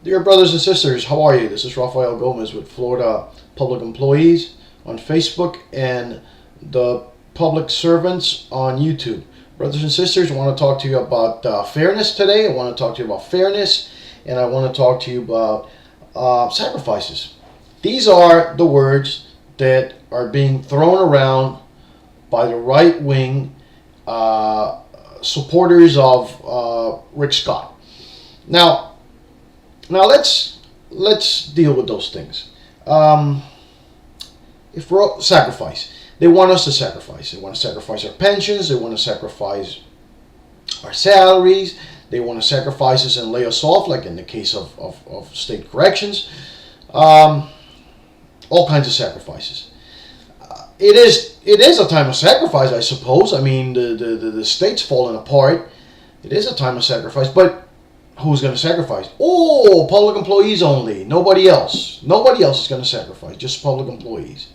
Dear brothers and sisters, how are you? This is Rafael Gomez with Florida Public Employees on Facebook and the Public Servants on YouTube. Brothers and sisters, I want to talk to you about fairness today. I want to talk to you about fairness, and I want to talk to you about sacrifices. These are the words that are being thrown around by the right-wing supporters of Rick Scott. Now let's deal with those things. If we're sacrifice, they want us to sacrifice. They want to sacrifice our pensions. They want to sacrifice our salaries. They want to sacrifice us and lay us off, like in the case of state corrections. All kinds of sacrifices. It is a time of sacrifice, I suppose. I mean, the state's falling apart. It is a time of sacrifice, but who's going to sacrifice? Oh, public employees only. Nobody else. Nobody else is going to sacrifice. Just public employees.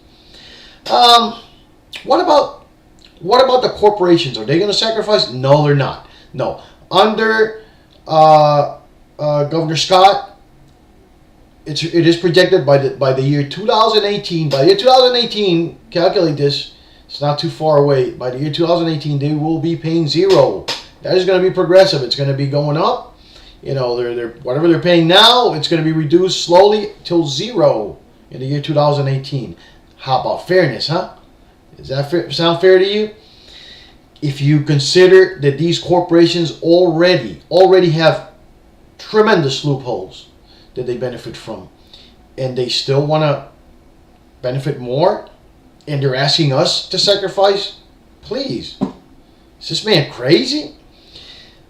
What about the corporations? Are they going to sacrifice? No, they're not. No. Under Governor Scott, it is projected by the year 2018. By the year 2018, calculate this. It's not too far away. By the year 2018, they will be paying zero. That is going to be progressive. It's going to be going up. You know, they're whatever they're paying now, it's going to be reduced slowly till zero in the year 2018. How about fairness, huh? Does that sound fair to you? If you consider that these corporations already have tremendous loopholes that they benefit from, and they still want to benefit more, and they're asking us to sacrifice, please. Is this man crazy?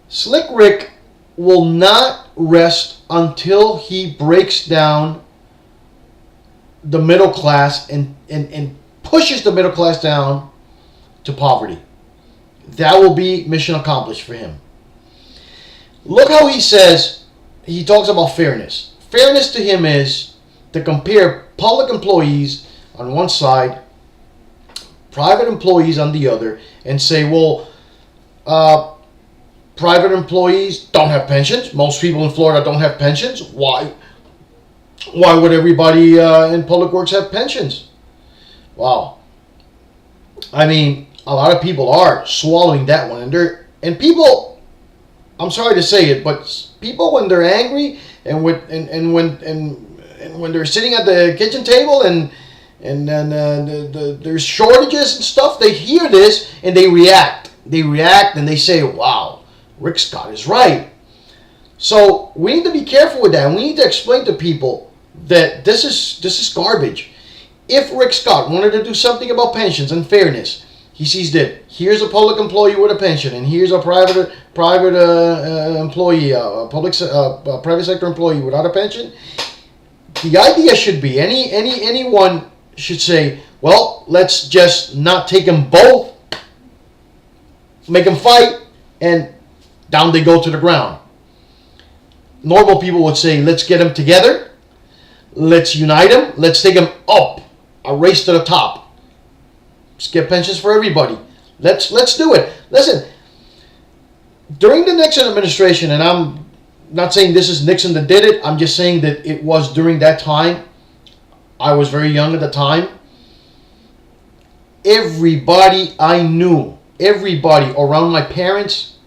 Slick Rick will not rest until he breaks down the middle class and pushes the middle class down to poverty. That will be mission accomplished for him. Look how he talks about fairness. Fairness to him is to compare public employees on one side, private employees on the other, and say, well, private employees don't have pensions. Most people in Florida don't have pensions. Why would everybody in public works have pensions? Wow. I mean, a lot of people are swallowing that one, and people. I'm sorry to say it, but people, when they're angry and when they're sitting at the kitchen table and there's shortages and stuff, they hear this and they react. They react and they say, "Wow, Rick Scott is right." So we need to be careful with that. And we need to explain to people that this is garbage. If Rick Scott wanted to do something about pensions and fairness, he sees that here's a public employee with a pension, and here's a private employee, private sector employee without a pension. The idea should be anyone should say, well, let's just not take them both, make them fight, and down they go to the ground. Normal people would say, let's get them together. Let's unite them. Let's take them up. A race to the top. Let's get pensions for everybody. Let's do it. Listen, during the Nixon administration, and I'm not saying this is Nixon that did it. I'm just saying that it was during that time. I was very young at the time. Everybody I knew, everybody around my parents,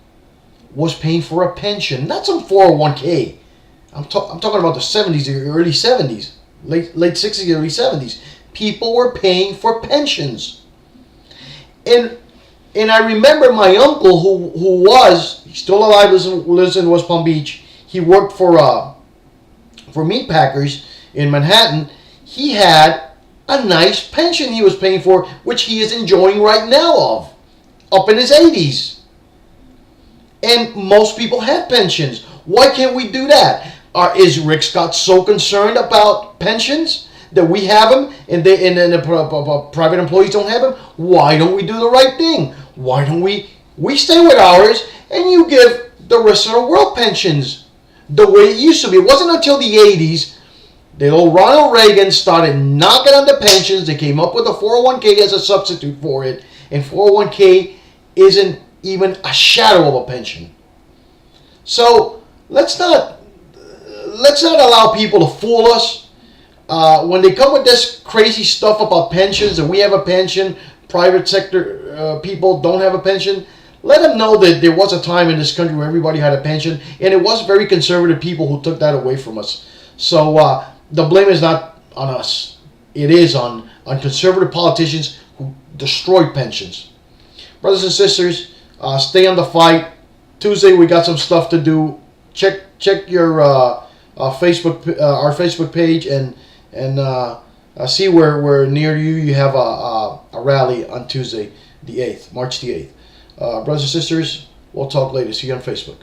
was paying for a pension, not some 401k. I'm talking about the 70s, the early 70s, late 60s, early 70s. People were paying for pensions. And I remember my uncle he's still alive, lives in West Palm Beach. He worked for meat packers in Manhattan. He had a nice pension he was paying for, which he is enjoying right now up in his 80s. And most people have pensions. Why can't we do that? Is Rick Scott so concerned about pensions that we have them and the private employees don't have them? Why don't we do the right thing? Why don't we stay with ours and you give the rest of the world pensions the way it used to be? It wasn't until the 80s that old Ronald Reagan started knocking on the pensions. They came up with a 401k as a substitute for it. And 401k isn't even a shadow of a pension. So let's not let's not allow people to fool us. When they come with this crazy stuff about pensions and we have a pension, private sector people don't have a pension, let them know that there was a time in this country where everybody had a pension, and it was very conservative people who took that away from us. So the blame is not on us. It is on conservative politicians who destroyed pensions. Brothers and sisters, stay on the fight. Tuesday we got some stuff to do. Check your Facebook, our Facebook page, and see where near you have a rally on Tuesday, the 8th, March the 8th. Brothers and sisters, we'll talk later. See you on Facebook.